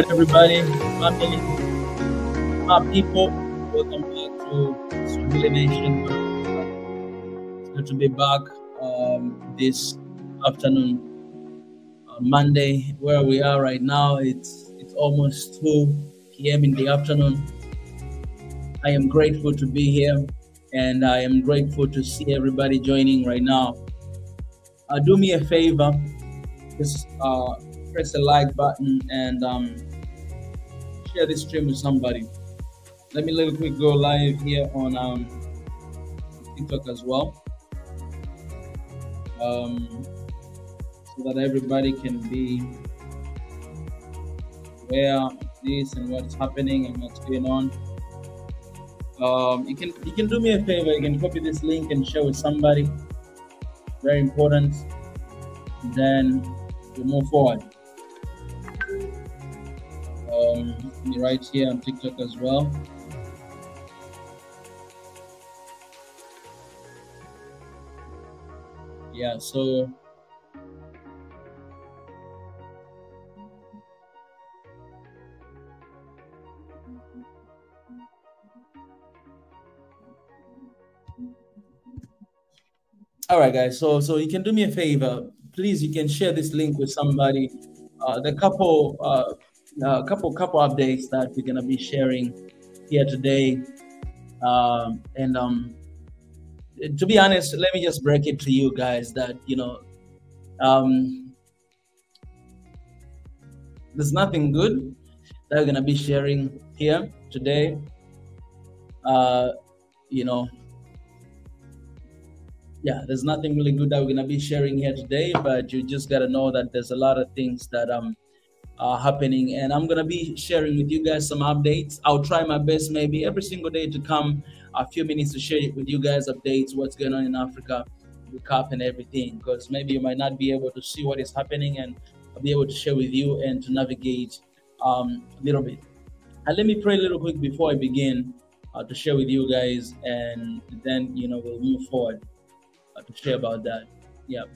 right, everybody, family, my people, welcome back to Swahili Nation. It's good to be back this afternoon, Monday, where we are right now. It's almost 2 p.m. in the afternoon. I am grateful to be here, and I am grateful to see everybody joining right now. Do me a favor, just press the like button and share this stream with somebody. Let me little quick go live here on TikTok as well, so that everybody can be aware of this and what's happening and what's going on. You can do me a favor. You can copy this link and share with somebody. Very important. Then we move forward. Right here on TikTok as well. Yeah, so all right, guys. So you can do me a favor. Please, you can share this link with somebody. The couple updates that we're gonna be sharing here today, to be honest, let me just break it to you guys that there's nothing good that we're gonna be sharing here today. Yeah, there's nothing really good that we're gonna be sharing here today, but you just gotta know that there's a lot of things that are happening, and I'm gonna be sharing with you guys some updates. I'll try my best maybe every single day to come a few minutes to share with you guys updates, what's going on in Africa, recap and everything, because maybe you might not be able to see what is happening, and I'll be able to share with you and to navigate a little bit. And let me pray a little quick before I begin to share with you guys, and then we'll move forward to share about that. Yeah.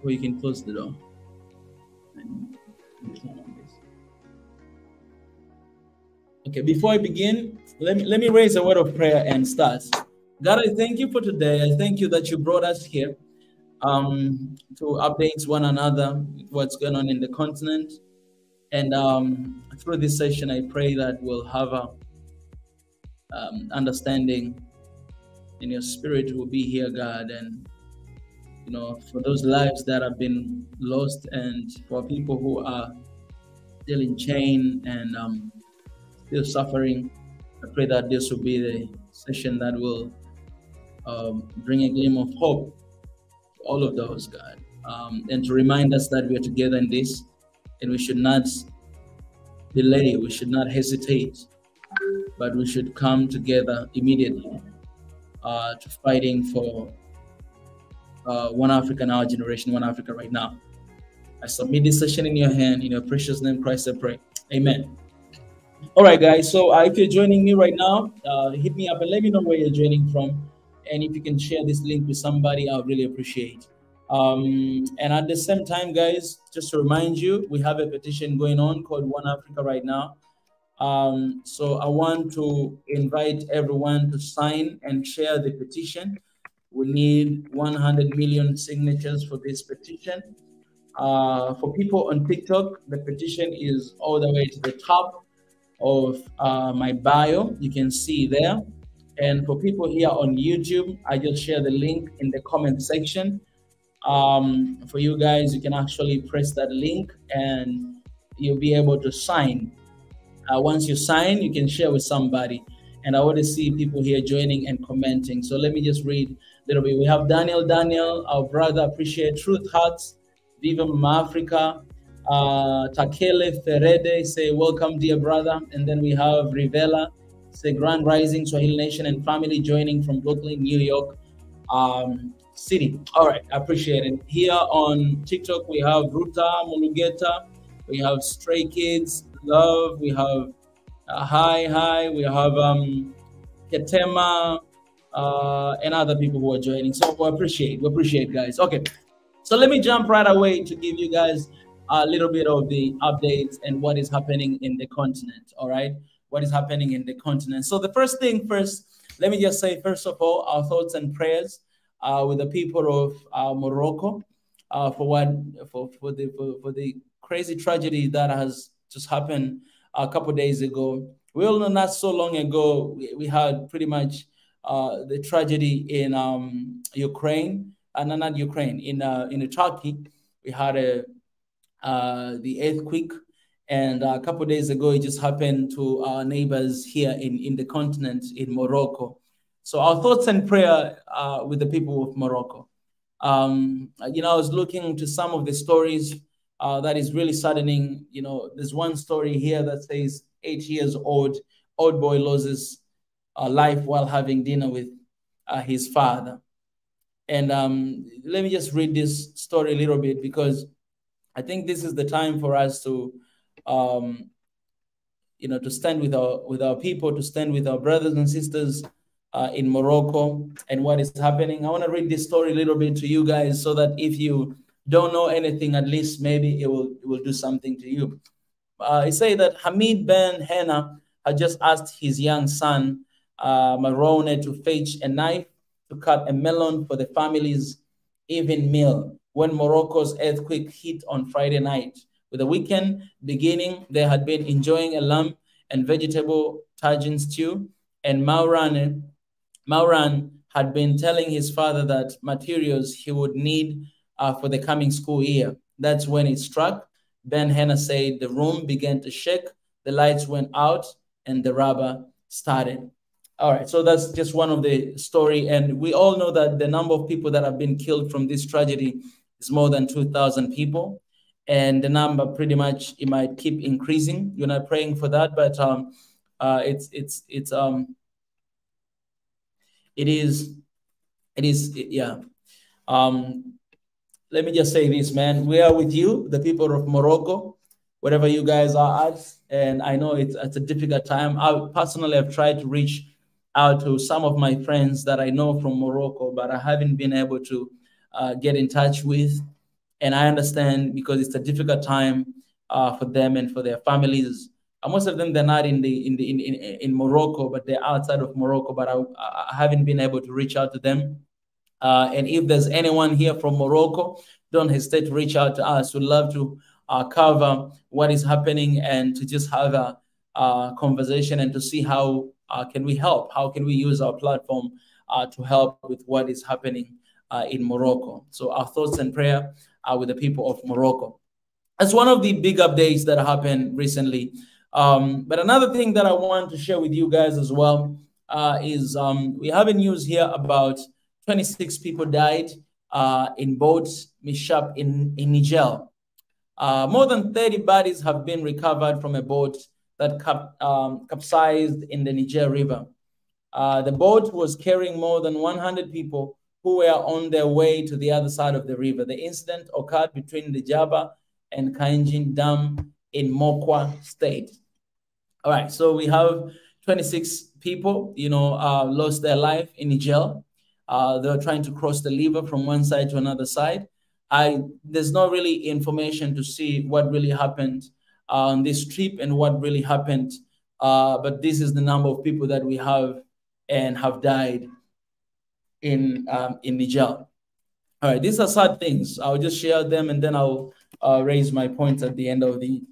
Or you can close the door. Okay, before I begin, let me raise a word of prayer and start. God, I thank you for today. I thank you that you brought us here to update one another with what's going on in the continent. And through this session, I pray that we'll have a understanding, and your spirit will be here, God, and for those lives that have been lost, and for people who are still in chain and still suffering, I pray that this will be the session that will bring a gleam of hope to all of those, God, and to remind us that we are together in this, and we should not delay, we should not hesitate, but we should come together immediately to fighting for one Africa in our generation, one Africa right now. I submit this session in your hand. In your precious name, Christ, I pray. Amen. All right, guys. So if you're joining me right now, hit me up and let me know where you're joining from. And if you can share this link with somebody, I'll really appreciate. And at the same time, guys, just to remind you, we have a petition going on called One Africa right now. So I want to invite everyone to sign and share the petition. We need 100 million signatures for this petition. For people on TikTok, the petition is all the way to the top of my bio. You can see there. And for people here on YouTube, I just share the link in the comment section. For you guys, you can actually press that link and you'll be able to sign. Once you sign, you can share with somebody. And I want to see people here joining and commenting. So let me just read a little bit. We have Daniel, our brother, appreciate Truth Hearts, Viva Mama Africa, Takele Ferede, say welcome, dear brother. And then we have Rivella, say Grand Rising, Swahili Nation and family joining from Brooklyn, New York City. All right, I appreciate it. Here on TikTok, we have Ruta Mulugeta, we have Stray Kids, Love, we have Hi, we have Ketema, and other people who are joining. So we appreciate, guys. Okay, So let me jump right away to give you guys a little bit of the updates and what is happening in the continent. All right, what is happening in the continent. So the first thing first, let me just say first of all, our thoughts and prayers with the people of Morocco for the crazy tragedy that has just happened a couple days ago. We all know not so long ago we had pretty much the tragedy in Ukraine, no, not Ukraine, in Turkey. We had the earthquake, and a couple of days ago it just happened to our neighbors here in the continent in Morocco. So our thoughts and prayer with the people of Morocco. You know, I was looking to some of the stories that is really saddening. You know, there's one story here that says 8 years old boy loses life while having dinner with his father. And let me just read this story a little bit, because I think this is the time for us to, you know, to stand with our people, to stand with our brothers and sisters in Morocco and what is happening. I want to read this story a little bit to you guys, so that if you don't know anything, at least maybe it will do something to you. It says that Hamid Ben Henna had just asked his young son Marone to fetch a knife to cut a melon for the family's evening meal when Morocco's earthquake hit on Friday night. With the weekend beginning, they had been enjoying a lamb and vegetable tagine stew, and Mauran had been telling his father that materials he would need for the coming school year. That's when it struck. Ben Henna said the room began to shake, the lights went out, and the rubber started. All right, so that's just one of the story. And we all know that the number of people that have been killed from this tragedy is more than 2,000 people. And the number pretty much, it might keep increasing. You're not praying for that, but yeah. Let me just say this, man. We are with you, the people of Morocco, wherever you guys are at. And I know it's a difficult time. I personally have tried to reach out to some of my friends that I know from Morocco, but I haven't been able to get in touch with. And I understand, because it's a difficult time for them and for their families. Most of them, they're not in Morocco, but they're outside of Morocco. But I haven't been able to reach out to them. And if there's anyone here from Morocco, don't hesitate to reach out to us. We'd love to cover what is happening and to just have a conversation and to see how can we help, how can we use our platform to help with what is happening in Morocco. So our thoughts and prayer are with the people of Morocco. That's one of the big updates that happened recently. But another thing that I want to share with you guys as well is we have a news here about 26 people died in boats mishap in Niger. More than 30 bodies have been recovered from a boat that capsized in the Niger River. The boat was carrying more than 100 people who were on their way to the other side of the river. The incident occurred between the Jaba and Kainjin Dam in Mokwa State. All right, so we have 26 people, you know, lost their life in Niger. They were trying to cross the river from one side to another side. There's not really information to see what really happened on this trip and what really happened. But this is the number of people that we have and have died in Niger. All right, these are sad things. I'll just share them and then I'll raise my points at the end of the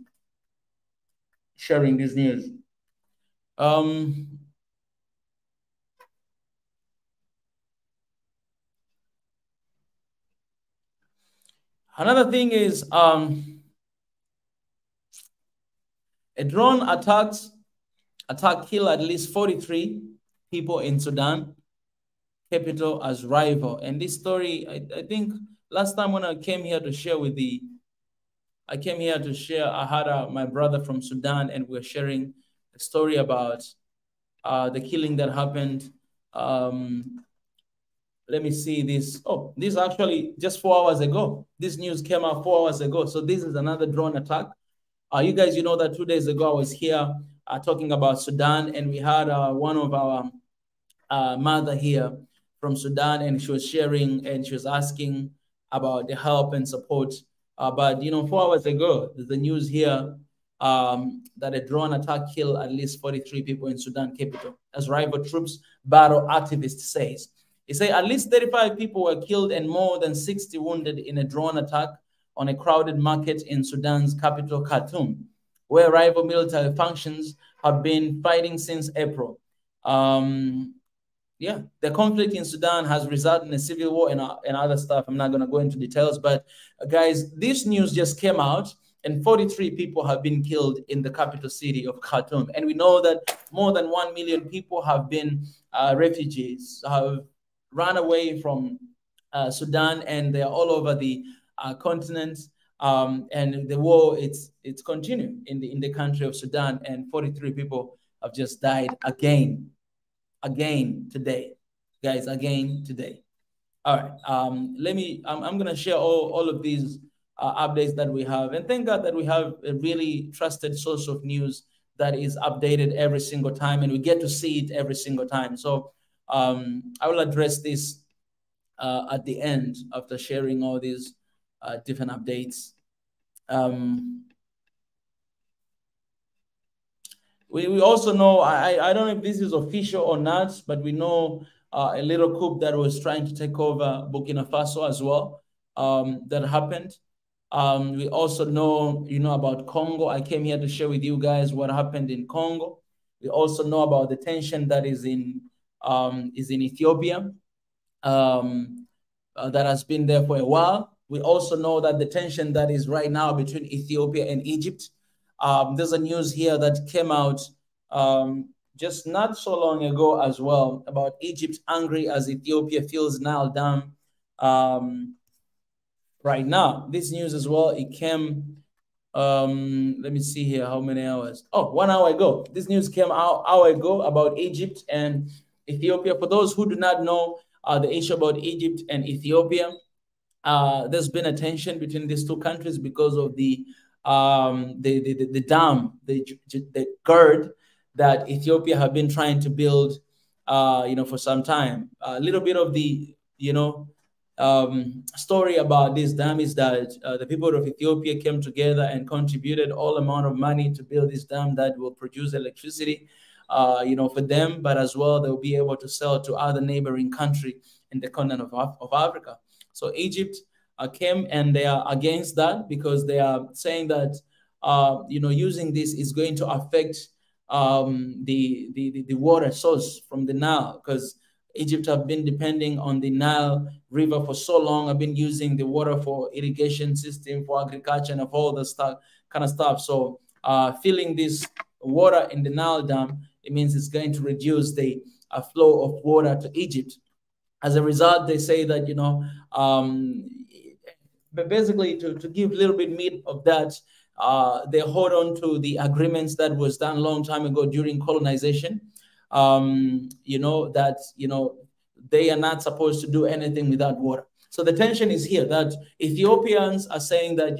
sharing this news. Another thing is a drone attack killed at least 43 people in Sudan capital as rival. And this story, I think last time when I came here to share I had my brother from Sudan, and we're sharing a story about the killing that happened. Let me see this. Oh, this is actually just 4 hours ago. This news came out 4 hours ago. So this is another drone attack. You guys, you know that 2 days ago I was here talking about Sudan, and we had one of our mother here from Sudan, and she was sharing and she was asking about the help and support. But 4 hours ago, there's the news here that a drone attack killed at least 43 people in Sudan capital, as rival troops battle activists says. He say at least 35 people were killed and more than 60 wounded in a drone attack on a crowded market in Sudan's capital, Khartoum, where rival military factions have been fighting since April. Yeah, the conflict in Sudan has resulted in a civil war and other stuff. I'm not going to go into details, but guys, this news just came out and 43 people have been killed in the capital city of Khartoum. And we know that more than 1 million people have been refugees, have run away from Sudan, and they're all over the continent. And the war, it's continuing in the country of Sudan, and 43 people have just died again today, guys, again today. All right, I'm gonna share all of these updates that we have, and thank God that we have a really trusted source of news that is updated every single time, and we get to see it every single time. So I will address this at the end after sharing all these different updates. We also know, I don't know if this is official or not, but we know a little coup that was trying to take over Burkina Faso as well, that happened. We also know, about Congo. I came here to share with you guys what happened in Congo. We also know about the tension that is in Ethiopia, that has been there for a while. We also know that the tension that is right now between Ethiopia and Egypt. There's a news here that came out just not so long ago as well about Egypt angry as Ethiopia fills Nile Dam. Right now, this news as well, it came, let me see here, how many hours? Oh, 1 hour ago. This news came out an hour ago about Egypt and Ethiopia. For those who do not know the issue about Egypt and Ethiopia, there's been a tension between these two countries because of the dam, the GERD that Ethiopia have been trying to build, for some time. A little bit of the, story about this dam is that the people of Ethiopia came together and contributed all amount of money to build this dam that will produce electricity, for them, but as well they'll be able to sell to other neighboring country in the continent of Africa. So Egypt came and they are against that because they are saying that using this is going to affect the water source from the Nile, because Egypt have been depending on the Nile River for so long. I've been using the water for irrigation system, for agriculture, and of all the stuff, kind of stuff. So filling this water in the Nile Dam, it means it's going to reduce the flow of water to Egypt. As a result, they say that, but basically to give a little bit meat of that, they hold on to the agreements that was done a long time ago during colonization. They are not supposed to do anything without water. So the tension is here that Ethiopians are saying that,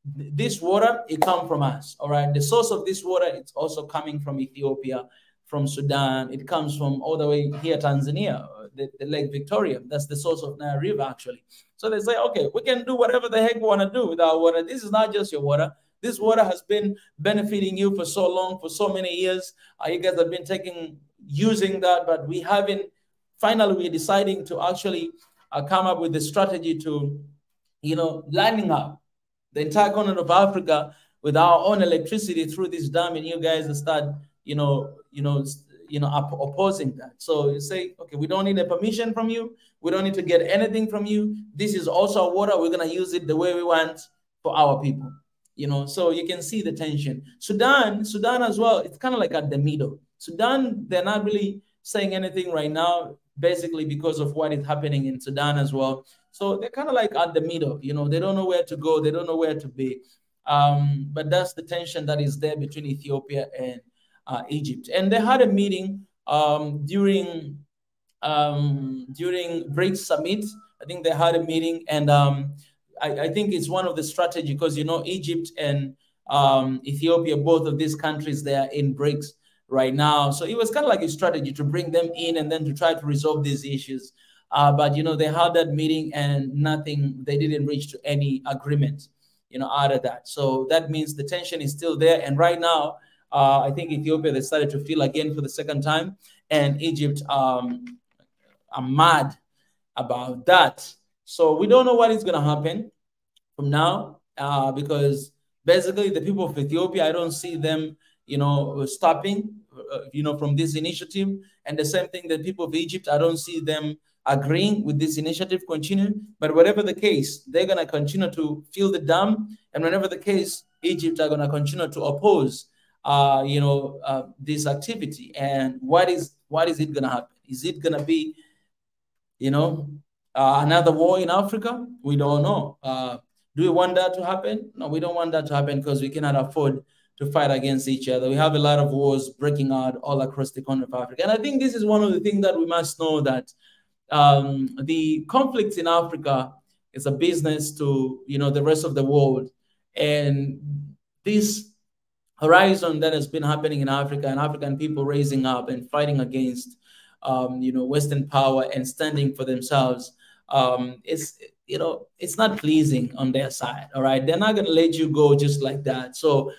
this water, it comes from us, all right? The source of this water, it's also coming from Ethiopia, from Sudan. It comes from all the way here, Tanzania, the Lake Victoria. That's the source of Nile River, actually. So they say, okay, we can do whatever the heck we want to do with our water. This is not just your water. This water has been benefiting you for so long, for so many years. You guys have been using that, but we haven't. Finally, we're deciding to actually come up with a strategy to, lining up the entire continent of Africa with our own electricity through this dam, and you guys start, opposing that. So you say, okay, we don't need a permission from you. We don't need to get anything from you. This is also water. We're gonna use it the way we want for our people. So you can see the tension. Sudan as well, it's kind of like at the middle. Sudan, they're not really saying anything right now, basically because of what is happening in Sudan as well. So they're kind of like at the middle, they don't know where to go. They don't know where to be. But that's the tension that is there between Ethiopia and Egypt. And they had a meeting during BRICS Summit. I think they had a meeting, and I think it's one of the strategy because, Egypt and Ethiopia, both of these countries, they are in BRICS right now. So it was kind of like a strategy to bring them in and then to try to resolve these issues. But, they had that meeting and they didn't reach to any agreement, out of that. So that means the tension is still there. And right now, I think Ethiopia, they started to feel again for the second time. And Egypt are mad about that. So we don't know what is going to happen from now, because basically the people of Ethiopia, I don't see them, stopping, from this initiative. And the same thing, the people of Egypt, I don't see them agreeing with this initiative continue. But whatever the case, they're going to continue to fill the dam. And whenever the case, Egypt are going to continue to oppose, this activity. And what is it going to happen? Is it going to be, another war in Africa? We don't know. Do we want that to happen? No, we don't want that to happen, because we cannot afford to fight against each other. We have a lot of wars breaking out all across the continent of Africa. And I think this is one of the things that we must know, that the conflicts in Africa is a business to, the rest of the world. And this horizon that has been happening in Africa, and African people raising up and fighting against, Western power and standing for themselves, it's not pleasing on their side. All right, they're not going to let you go just like that. So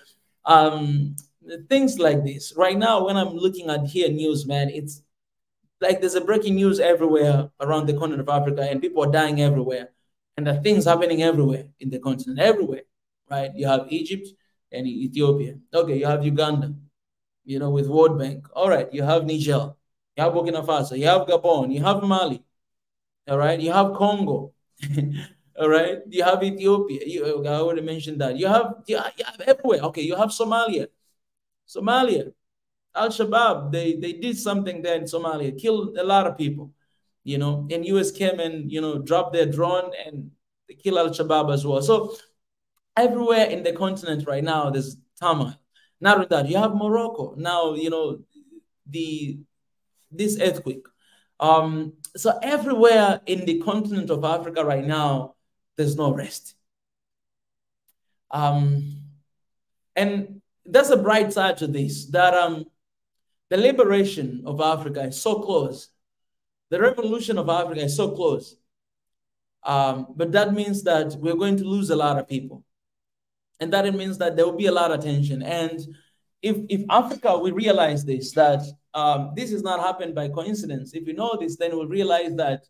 things like this right now, when I'm looking at here news, man, it's like there's a breaking news everywhere around the continent of Africa, and people are dying everywhere, and there are things happening everywhere in the continent, everywhere, right? You have Egypt and Ethiopia. Okay, you have Uganda, with World Bank. All right, you have Niger, you have Burkina Faso, you have Gabon, you have Mali. All right, you have Congo. All right, you have Ethiopia. I already mentioned that. You have everywhere. Okay, you have Somalia. Al-Shabaab, they did something there in Somalia, killed a lot of people, and US came and, dropped their drone and they killed Al-Shabaab as well. So everywhere in the continent right now, there's turmoil. Not only that, you have Morocco. Now, this earthquake. So everywhere in the continent of Africa right now, there's no rest. And that's a bright side to this, that the liberation of Africa is so close. The revolution of Africa is so close. But that means that we're going to lose a lot of people. And that it means that there will be a lot of tension. And if Africa, we realize this, that this has not happened by coincidence. If we know this, then we'll realize that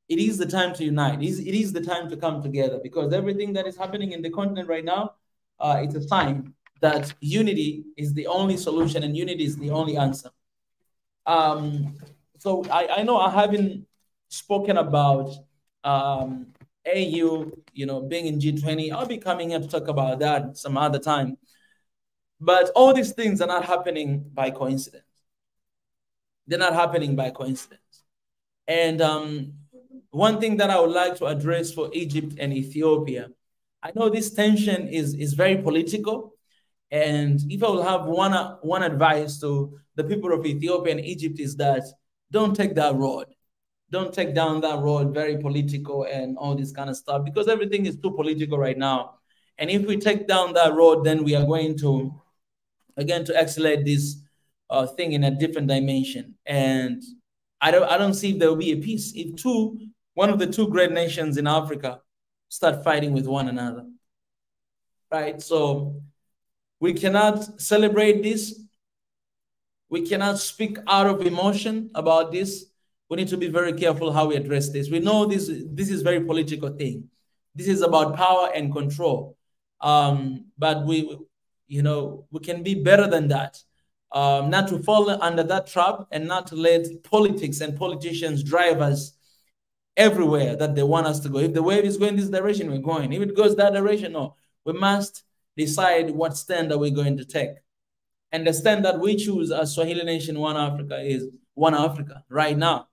it is the time to unite. It is the time to come together, because everything that is happening in the continent right now, it's a sign that unity is the only solution and unity is the only answer. So I know I haven't spoken about AU, being in G20. I'll be coming here to talk about that some other time. But all these things are not happening by coincidence. They're not happening by coincidence. And one thing that I would like to address for Egypt and Ethiopia, I know this tension is very political. And if I will have one advice to the people of Ethiopia and Egypt, is that don't take that road. Don't take down that road, very political and all this kind of stuff, because everything is too political right now. And if we take down that road, then we are going to, again, to accelerate this thing in a different dimension. And I don't see if there will be a peace if one of the two great nations in Africa start fighting with one another, right? So we cannot celebrate this. We cannot speak out of emotion about this. We need to be very careful how we address this. We know this is a very political thing. This is about power and control. But we can be better than that. Not to fall under that trap and not to let politics and politicians drive us everywhere that they want us to go. If the wave is going this direction, we're going. If it goes that direction, no. We must decide what stand are we going to take. And the stand that we choose as Swahili Nation One Africa is One Africa right now.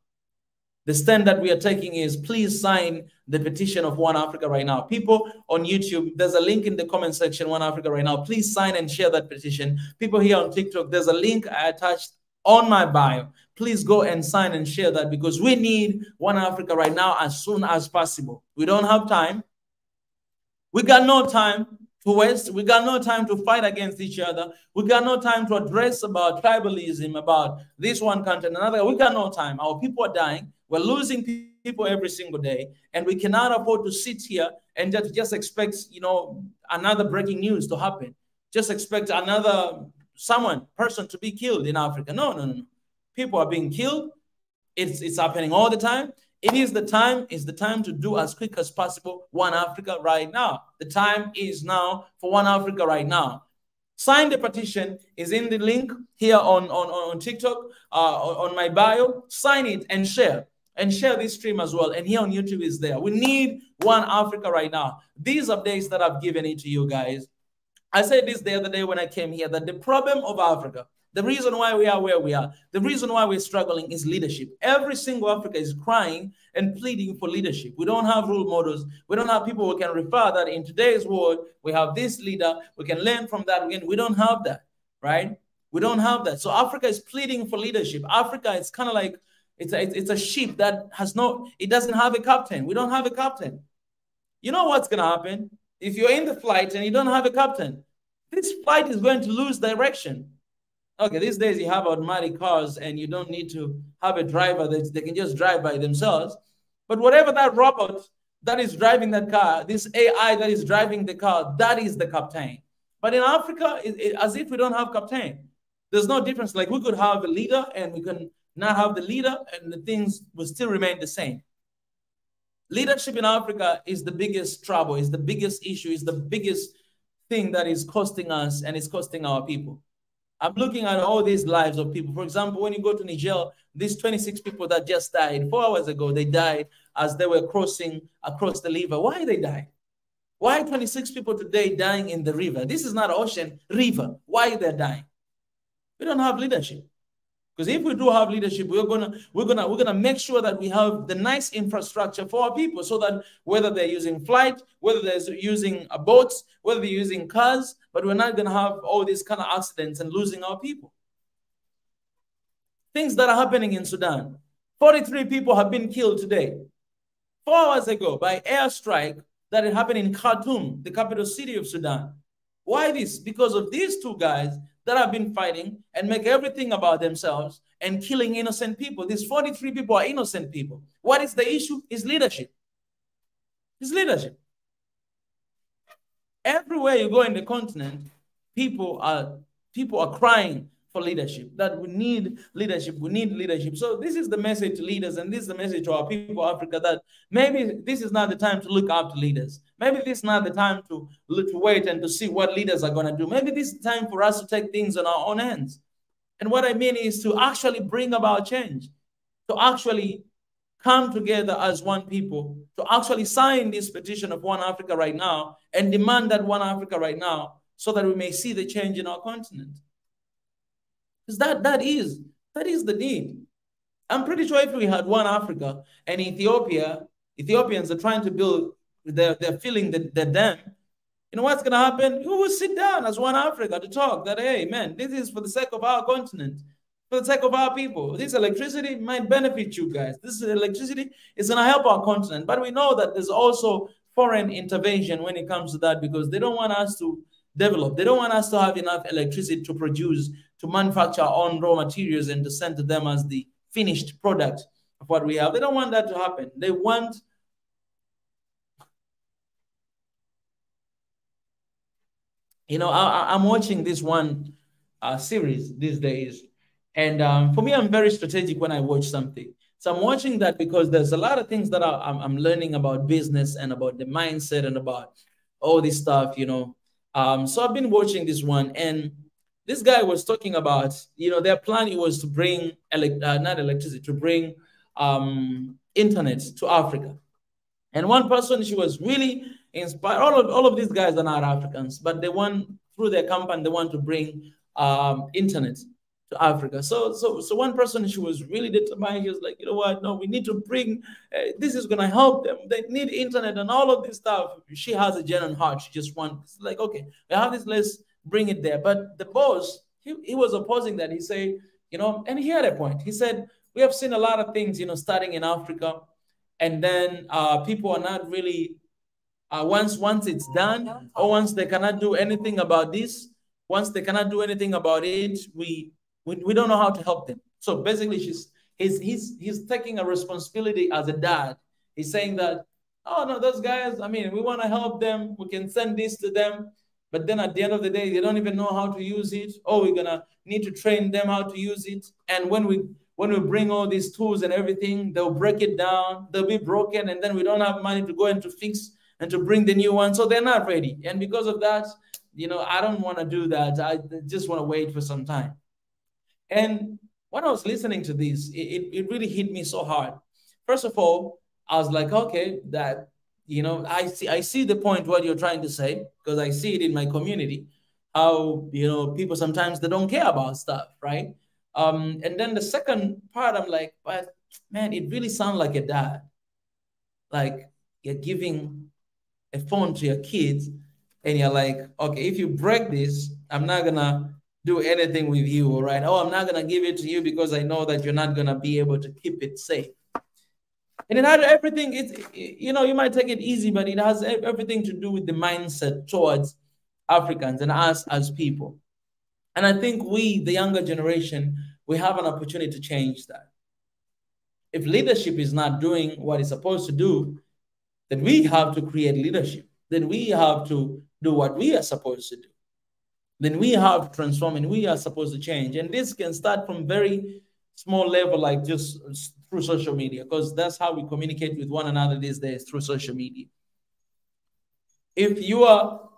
The stand that we are taking is, please sign the petition of One Africa right now. People on YouTube, there's a link in the comment section, One Africa right now. Please sign and share that petition. People here on TikTok, there's a link I attached on my bio. Please go and sign and share that, because we need One Africa right now as soon as possible. We don't have time. We got no time to West. We got no time to fight against each other. We got no time to address about tribalism, about this one country and another. We got no time. Our people are dying. We're losing people every single day, and we cannot afford to sit here and just expect, you know, another breaking news to happen. Just expect another person to be killed in Africa. No, no, no, no. People are being killed. It's happening all the time. It's the time to do as quick as possible One Africa right now. The time is now for One Africa right now. Sign the petition is in the link here on TikTok, on my bio. Sign it and share this stream as well. And here on YouTube is there. We need One Africa right now. These updates that I've given it to you guys. I said this the other day when I came here, that the problem of Africa, the reason why we are where we are, the reason why we're struggling is leadership. Every single Africa is crying and pleading for leadership. We don't have role models. We don't have people who can refer that in today's world, we have this leader, we can learn from that. We don't have that, right? We don't have that. So Africa is pleading for leadership. Africa is kind of like, it's a ship that it doesn't have a captain. We don't have a captain. You know what's going to happen? If you're in the flight and you don't have a captain, this flight is going to lose direction. Okay, these days you have automatic cars and you don't need to have a driver that they can just drive by themselves. But whatever that robot that is driving that car, this AI that is driving the car, that is the captain. But in Africa, as if we don't have captain. There's no difference. Like we could have a leader and we can not have the leader and the things will still remain the same. Leadership in Africa is the biggest trouble, is the biggest issue, is the biggest thing that is costing us and is costing our people. I'm looking at all these lives of people. For example, when you go to Niger, these 26 people that just died 4 hours ago, they died as they were crossing across the river. Why they died? Why 26 people today dying in the river? This is not an ocean, river. Why they're dying? We don't have leadership. Because if we do have leadership, we're gonna make sure that we have the nice infrastructure for our people, so that whether they're using flight, whether they're using boats, whether they're using cars, but we're not gonna have all these kind of accidents and losing our people. Things that are happening in Sudan. 43 people have been killed today. 4 hours ago by airstrike that happened in Khartoum, the capital city of Sudan. Why this? Because of these two guys that have been fighting and make everything about themselves and killing innocent people. These 43 people are innocent people. What is the issue? Is leadership. It's leadership. Everywhere you go in the continent, people are crying for leadership, that we need leadership, we need leadership. So this is the message to leaders, and this is the message to our people, Africa, that maybe this is not the time to look up to leaders. Maybe this is not the time to wait and to see what leaders are going to do. Maybe this is the time for us to take things on our own hands. And what I mean is to actually bring about change, to actually come together as one people, to actually sign this petition of One Africa right now and demand that One Africa right now, so that we may see the change in our continent. Because that is the need. I'm pretty sure if we had One Africa and Ethiopians are trying to build, they're filling the dam, you know what's going to happen? We will sit down as One Africa to talk that, hey, man, this is for the sake of our continent, for the sake of our people. This electricity might benefit you guys. This electricity is going to help our continent. But we know that there's also foreign intervention when it comes to that, because they don't want us to develop. They don't want us to have enough electricity to produce, to manufacture our own raw materials and to send to them as the finished product of what we have. They don't want that to happen. They want, you know, I'm watching this one series these days. And for me, I'm very strategic when I watch something. So I'm watching that because there's a lot of things that I'm learning about business and about the mindset and about all this stuff, you know. So I've been watching this one, and this guy was talking about, you know, their plan was to bring, not electricity, to bring internet to Africa. And one person, she was really inspired. All of these guys are not Africans, but they want, through their company, they want to bring internet to Africa. So one person, she was really determined. She was like, you know what? No, we need to bring, this is going to help them. They need internet and all of this stuff. She has a genuine heart. She just wants, like, okay, we have this, let's bring it there. But the boss, he was opposing that. He said, you know, and he had a point. He said, we have seen a lot of things, you know, starting in Africa, and then people are not really once it's done, or once they cannot do anything about this, once they cannot do anything about it, we don't know how to help them. So basically, he's taking a responsibility as a dad. He's saying that, oh no, those guys, I mean, we want to help them. We can send this to them. But then at the end of the day, they don't even know how to use it. Oh, we're gonna need to train them how to use it. And when we bring all these tools and everything, they'll break it down. They'll be broken, and then we don't have money to go and to fix and to bring the new one. So they're not ready. And because of that, I don't want to do that. I just want to wait for some time. And when I was listening to this, it really hit me so hard. First of all, I was like, okay, that I see the point what you're trying to say, because I see it in my community, how people sometimes they don't care about stuff, right? And then the second part, I'm like, but man, it really sounds like a dad. Like you're giving a phone to your kids, and you're like, okay, if you break this, I'm not gonna do anything with you, all right? Oh, I'm not gonna give it to you because I know that you're not gonna be able to keep it safe. And it had everything, you might take it easy, but it has everything to do with the mindset towards Africans and us as people. And I think we, the younger generation, we have an opportunity to change that. If leadership is not doing what it's supposed to do, then we have to create leadership. Then we have to do what we are supposed to do. Then we have to transform, and we are supposed to change. And this can start from very small level, like just through social media, because that's how we communicate with one another these days, through social media. If your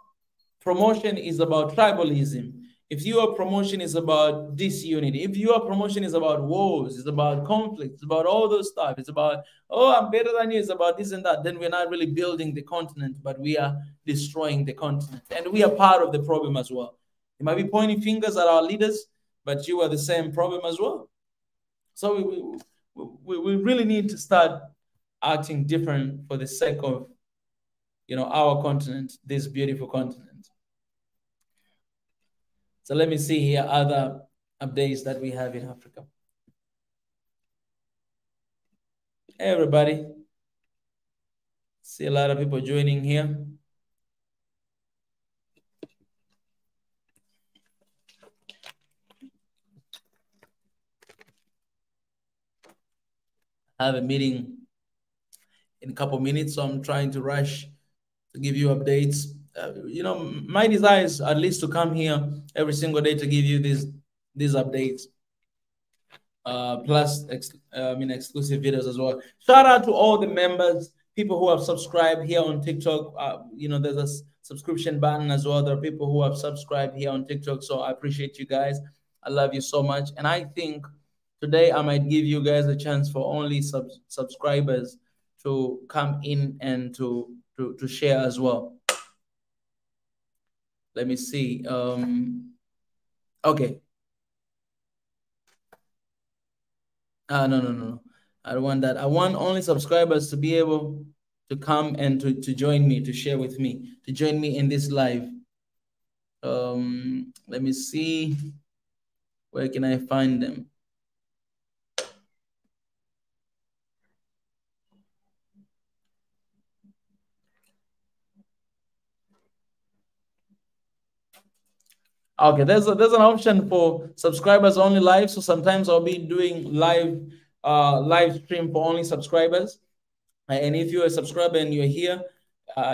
promotion is about tribalism, if your promotion is about disunity, if your promotion is about wars, it's about conflict, it's about all those stuff, it's about, oh, I'm better than you, it's about this and that, then we're not really building the continent, but we are destroying the continent. And we are part of the problem as well. You might be pointing fingers at our leaders, but you are the same problem as well. So we really need to start acting different for the sake of, our continent, this beautiful continent. So let me see here other updates that we have in Africa. Hey, everybody. See a lot of people joining here. I have a meeting in a couple minutes, so I'm trying to rush to give you updates. My desire is at least to come here every single day to give you these updates, plus exclusive videos as well. Shout out to all the members, people who have subscribed here on TikTok. There's a subscription button as well. There are people who have subscribed here on TikTok, so I appreciate you guys. I love you so much, and I think today I might give you guys a chance for only subscribers to come in and to share as well. Let me see. Okay. No. I don't want that. I want only subscribers to be able to come and to join me, to share with me, to join me in this live. Let me see. Where can I find them? Okay, there's an option for subscribers only live. So sometimes I'll be doing live stream for only subscribers. And if you're a subscriber and you're here,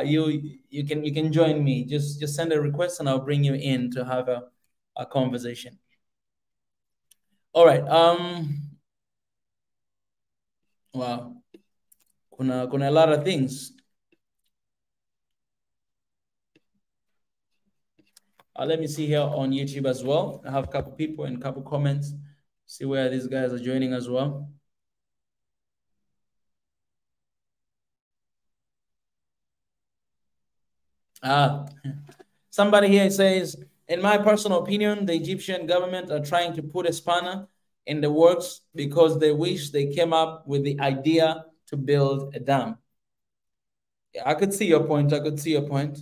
you can join me. Just send a request and I'll bring you in to have a conversation. All right. Wow. Kuna a lot of things. Let me see here on YouTube as well. I have a couple people and a couple comments. See where these guys are joining as well. Somebody here says, in my personal opinion, the Egyptian government are trying to put a spanner in the works because they wish they came up with the idea to build a dam. Yeah, I could see your point. I could see your point.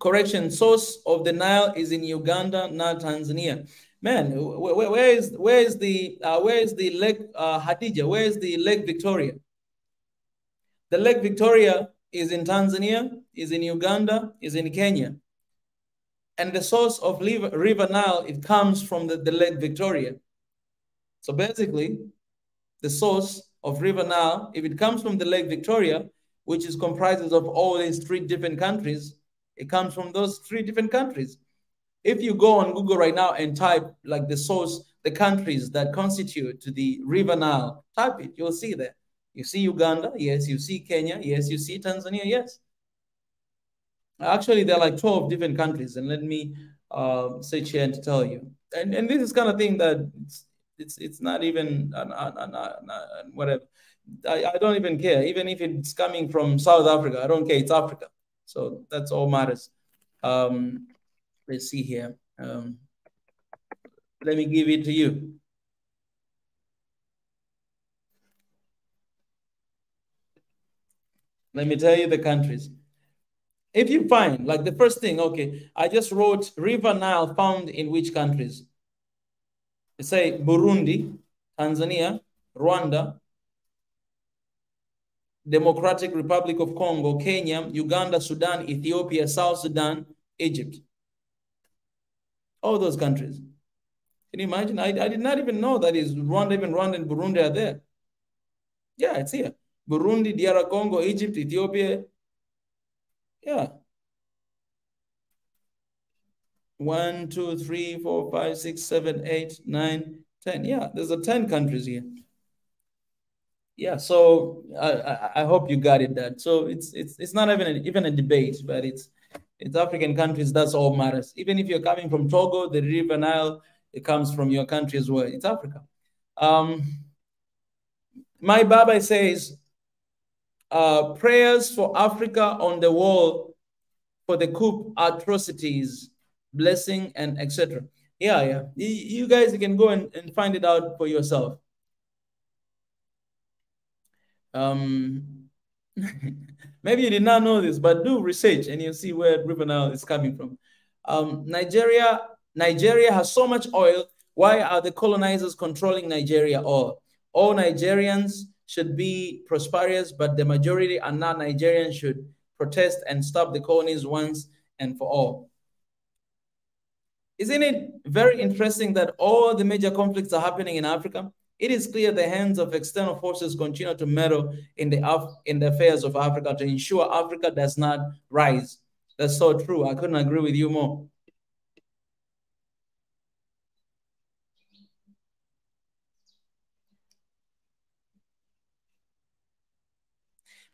Correction, source of the Nile is in Uganda, not Tanzania. Man, where is the Lake Hadija? Where is the Lake Victoria? The Lake Victoria is in Tanzania, is in Uganda, is in Kenya. And the source of River Nile, it comes from the Lake Victoria. So basically, the source of River Nile, if it comes from the Lake Victoria, which is comprises of all these 3 different countries, it comes from those 3 different countries. If you go on Google right now and type like the source, the countries that constitute to the River Nile, type it, you'll see that. You see Uganda, yes. You see Kenya, yes. You see Tanzania, yes. Actually, there are like 12 different countries, and let me search here and tell you. And this is kind of thing that it's not even whatever. I don't even care. Even if it's coming from South Africa, I don't care. It's Africa. So that's all matters. Let's see here. Let me give it to you. Let me tell you the countries. If you find, like the first thing, okay, I just wrote River Nile found in which countries? Say Burundi, Tanzania, Rwanda, Democratic Republic of Congo, Kenya, Uganda, Sudan, Ethiopia, South Sudan, Egypt. All those countries. Can you imagine? I did not even know that is Rwanda, even Rwanda and Burundi are there. Yeah, it's here. Burundi, DR Congo, Egypt, Ethiopia. Yeah. 1, 2, 3, 4, 5, 6, 7, 8, 9, 10. Yeah, there's 10 countries here. Yeah, so I hope you got it that. So it's not even a debate, but it's African countries, that's all matters. Even if you're coming from Togo, the River Nile, it comes from your country as well. It's Africa. My Baba says, prayers for Africa on the wall for the coup atrocities, blessing, and etc. Yeah. You guys can go and find it out for yourself. Maybe you did not know this, but do research and you'll see where River Nile is coming from. Nigeria has so much oil. Why are the colonizers controlling Nigeria all? All Nigerians should be prosperous, but the majority are not. Nigerians should protest and stop the colonies once and for all. Isn't it very interesting that all the major conflicts are happening in Africa? It is clear the hands of external forces continue to meddle in the affairs of Africa to ensure Africa does not rise. That's so true. I couldn't agree with you more.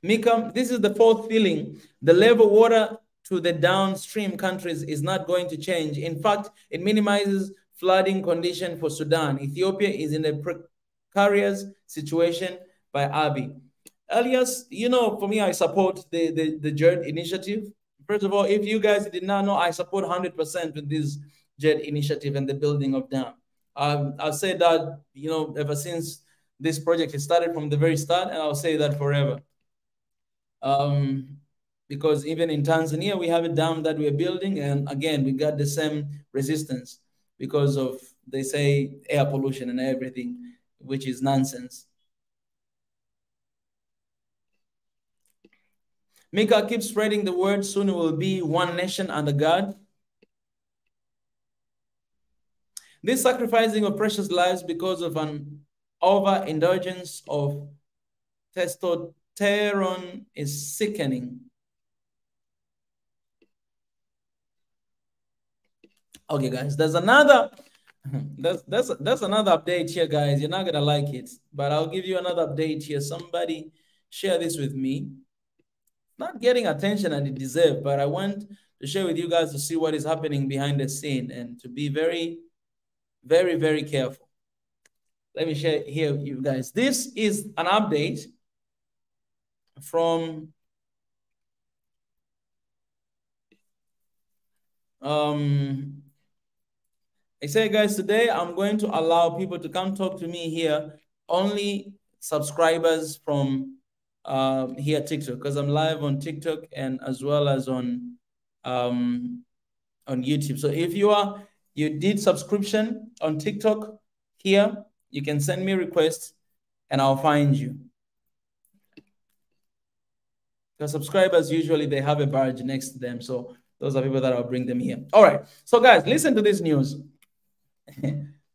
Mika, this is the fourth feeling. The level of water to the downstream countries is not going to change. In fact, it minimizes flooding condition for Sudan. Ethiopia is in a precarious situation by Abiy. Elias, you know, for me, I support the JERD initiative. First of all, if you guys did not know, I support 100% with this JERD initiative and the building of dam. I've said that, you know, ever since this project has started from the very start, and I'll say that forever. Because even in Tanzania, we have a dam that we're building, and again, we got the same resistance because of, they say, air pollution and everything, which is nonsense. Mika, keep spreading the word. Soon it will be one nation under God. This sacrificing of precious lives because of an overindulgence of testosterone is sickening. Okay, guys, there's another that's another update here, guys. You're not gonna like it, but I'll give you another update here. Somebody share this with me. Not getting attention that it deserves, but I want to share with you guys to see what is happening behind the scene and to be very, very, very careful. Let me share here with you guys. This is an update from I say, guys, today I'm going to allow people to come talk to me here, only subscribers from here TikTok, because I'm live on TikTok and as well as on YouTube. So if you did subscription on TikTok here, you can send me a request and I'll find you. Because subscribers, usually they have a badge next to them. So those are people that will bring them here. All right. So guys, listen to this news.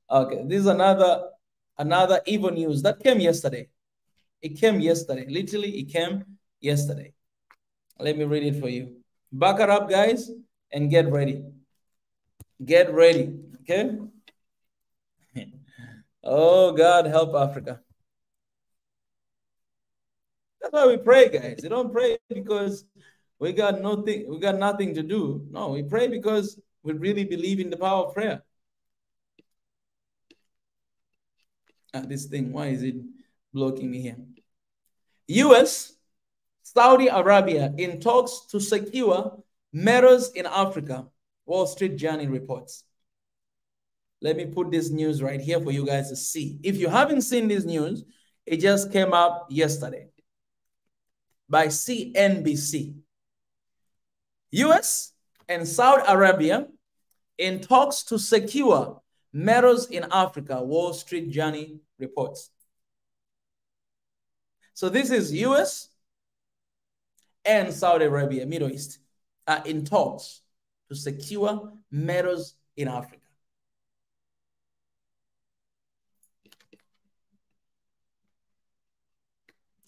Okay, this is another evil news that came yesterday. It came yesterday. Literally, it came yesterday. Let me read it for you. Back it up, guys, and get ready. Get ready, okay? Oh, God, help Africa. That's why we pray, guys. We don't pray because we got nothing to do. No, we pray because we really believe in the power of prayer. This thing, why is it blocking me here? US, Saudi Arabia in talks to secure metals in Africa, Wall Street Journal reports. Let me put this news right here for you guys to see. If you haven't seen this news, it just came up yesterday by CNBC. US and Saudi Arabia in talks to secure metals in Africa, Wall Street Journal reports. So this is US and Saudi Arabia, Middle East, are in talks to secure metals in Africa.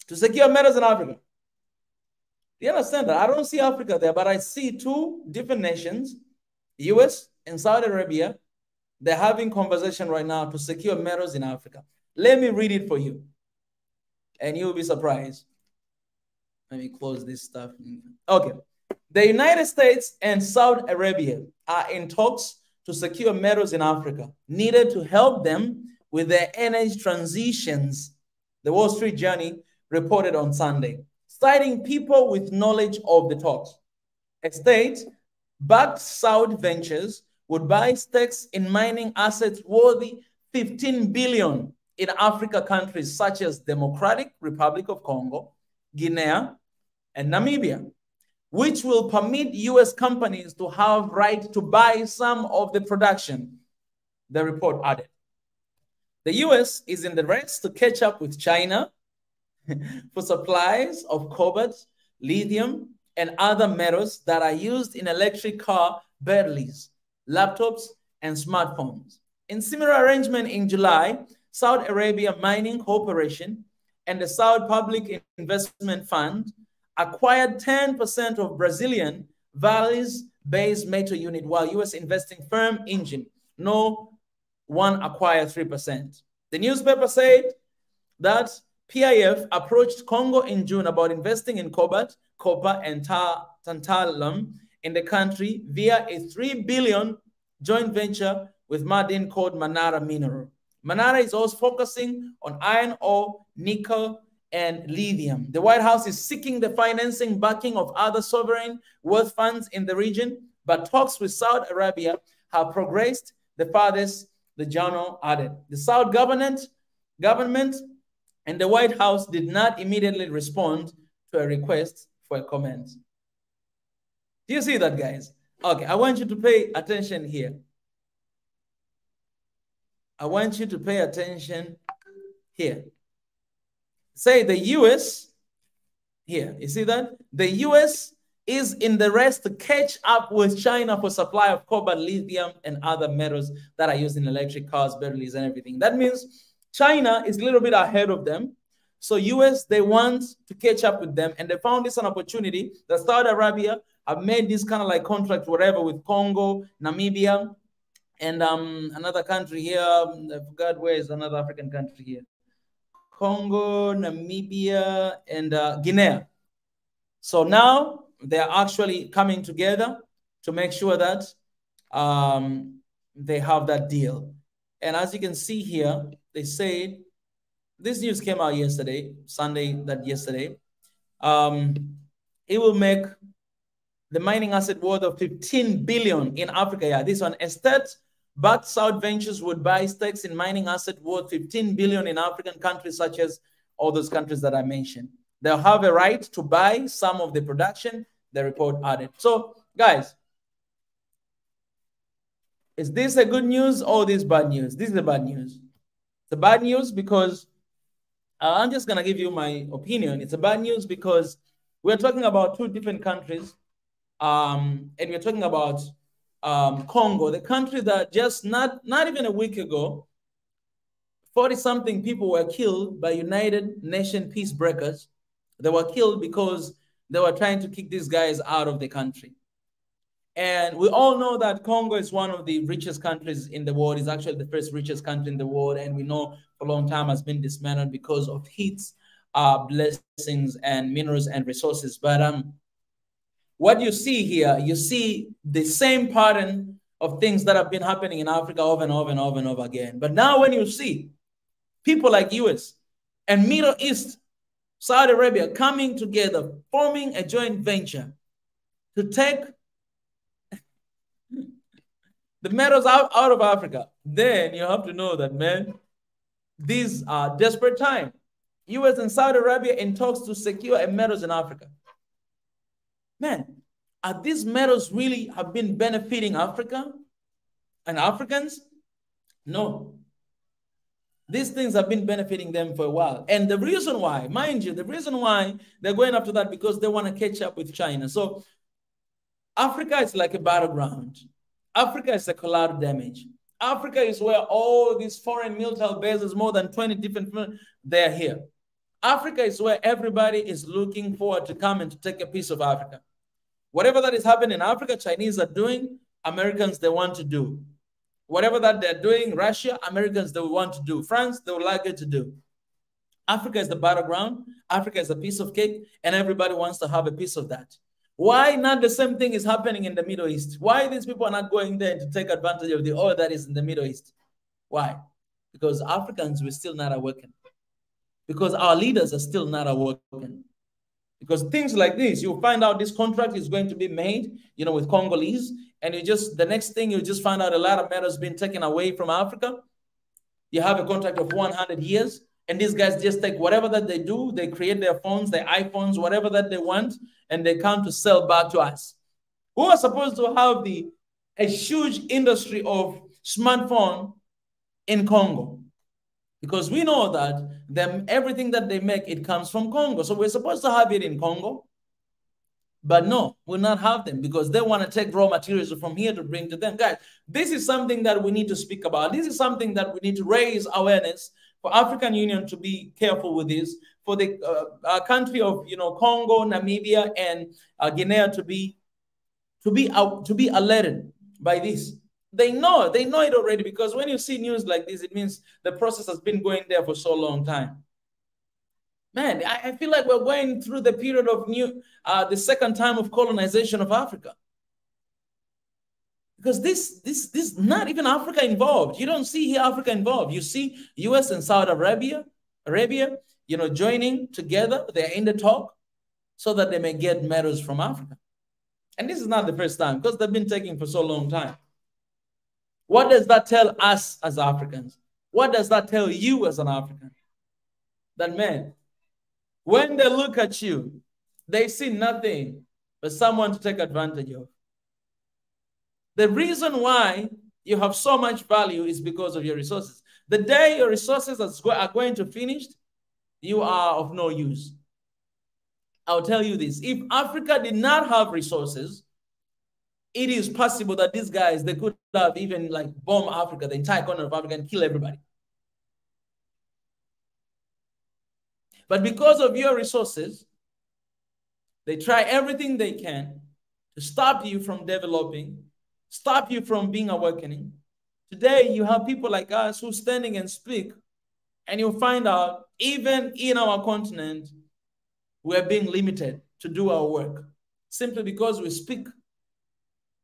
To secure metals in Africa. Do you understand that? I don't see Africa there, but I see two different nations, US and Saudi Arabia. They're having conversation right now to secure metals in Africa. Let me read it for you, and you'll be surprised. Let me close this stuff. Okay. The United States and Saudi Arabia are in talks to secure metals in Africa needed to help them with their energy transitions, the Wall Street Journal reported on Sunday, citing people with knowledge of the talks. A state-backed Saudi ventures would buy stakes in mining assets worthy $15 billion in Africa countries such as Democratic Republic of Congo, Guinea, and Namibia, which will permit US companies to have right to buy some of the production, the report added. The US is in the race to catch up with China for supplies of cobalt, lithium, and other metals that are used in electric car batteries, laptops, and smartphones. In similar arrangement in July, Saudi Arabia Mining Corporation and the Saudi Public Investment Fund acquired 10% of Brazilian Vale's-based metal unit, while US investing firm Engine no one acquired 3%. The newspaper said that PIF approached Congo in June about investing in cobalt, copper, and tantalum in the country via a $3 billion joint venture with Ma'aden called Manara Mineral. Manara is also focusing on iron ore, nickel, and lithium. The White House is seeking the financing backing of other sovereign wealth funds in the region, but talks with Saudi Arabia have progressed the farthest, the journal added. The Saudi government and the White House did not immediately respond to a request for a comment. Do you see that, guys? Okay, I want you to pay attention here. I want you to pay attention here. Say the US, here, you see that? The US is in the race to catch up with China for supply of cobalt, lithium, and other metals that are used in electric cars, batteries, and everything. That means China is a little bit ahead of them. So US, they want to catch up with them, and they found this an opportunity that Saudi Arabia have made this kind of like contract, whatever, with Congo, Namibia, and another country here. I forgot where is another African country here. Congo, Namibia, and Guinea. So now they're actually coming together to make sure that they have that deal. And as you can see here, they said, this news came out yesterday, Sunday, yesterday. It will make the mining asset worth of $15 billion in Africa. Yeah, this one, estate-backed South Ventures would buy stakes in mining asset worth $15 billion in African countries, such as all those countries that I mentioned. They'll have a right to buy some of the production, the report added. So, guys, is this a good news or this bad news? This is the bad news. The bad news because I'm just going to give you my opinion. It's a bad news because We're talking about two different countries. And we're talking about Congo, the country that just not even a week ago, 40-something people were killed by United Nations peacebreakers. They were killed because they were trying to kick these guys out of the country. And we all know that Congo is one of the richest countries in the world. It's actually the first richest country in the world. And we know for a long time has been dismantled because of its blessings and minerals and resources. But what you see here, you see the same pattern of things that have been happening in Africa over and over and over and over again. But now when you see people like US and Middle East, Saudi Arabia coming together, forming a joint venture to take the metals out of Africa, then you have to know that, man, these are desperate times. US and Saudi Arabia in talks to secure metals in Africa. Man, are these metals really have been benefiting Africa and Africans? No. These things have been benefiting them for a while. And the reason why, mind you, the reason why they're going after that because they want to catch up with China. So Africa is like a battleground. Africa is a collateral damage. Africa is where all these foreign military bases, more than 20 different, they're here. Africa is where everybody is looking forward to come and to take a piece of Africa. Whatever that is happening in Africa, Chinese are doing, Americans, they want to do. Whatever that they're doing, Russia, Americans, they want to do. France, they would like it to do. Africa is the battleground. Africa is a piece of cake, and everybody wants to have a piece of that. Why not the same thing is happening in the Middle East? Why these people are not going there to take advantage of the oil that is in the Middle East? Why? Because Africans were still not awakened. Because our leaders are still not awakened. Because things like this, you'll find out this contract is going to be made, you know, with Congolese, and the next thing you just find out a lot of metals being taken away from Africa. You have a contract of 100 years, and these guys just take whatever that they do, they create their phones, their iPhones, whatever that they want, and they come to sell back to us. Who are supposed to have a huge industry of smartphone in Congo? Because we know that everything that they make, it comes from Congo. So we're supposed to have it in Congo. But no, we'll not have them because they want to take raw materials from here to bring to them. Guys, this is something that we need to speak about. This is something that we need to raise awareness for African Union to be careful with this, for the country of Congo, Namibia, and Guinea to be alerted by this. They know it already, because when you see news like this, it means the process has been going there for so long time. Man, I feel like we're going through the period of the second time of colonization of Africa. Because this not even Africa involved. You don't see here Africa involved. You see US and Saudi Arabia, joining together. They're in the talk so that they may get metals from Africa. And this is not the first time, because they've been taking for so long time. What does that tell us as Africans? What does that tell you as an African? That, man, when they look at you, they see nothing but someone to take advantage of. The reason why you have so much value is because of your resources. The day your resources are going to finish, you are of no use. I'll tell you this. If Africa did not have resources, it is possible that these guys, they could have even bomb Africa, the entire continent of Africa, and kill everybody. But because of your resources, they try everything they can to stop you from developing, stop you from being awakening. Today, you have people like us who standing and speak, and you'll find out even in our continent, we're being limited to do our work simply because we speak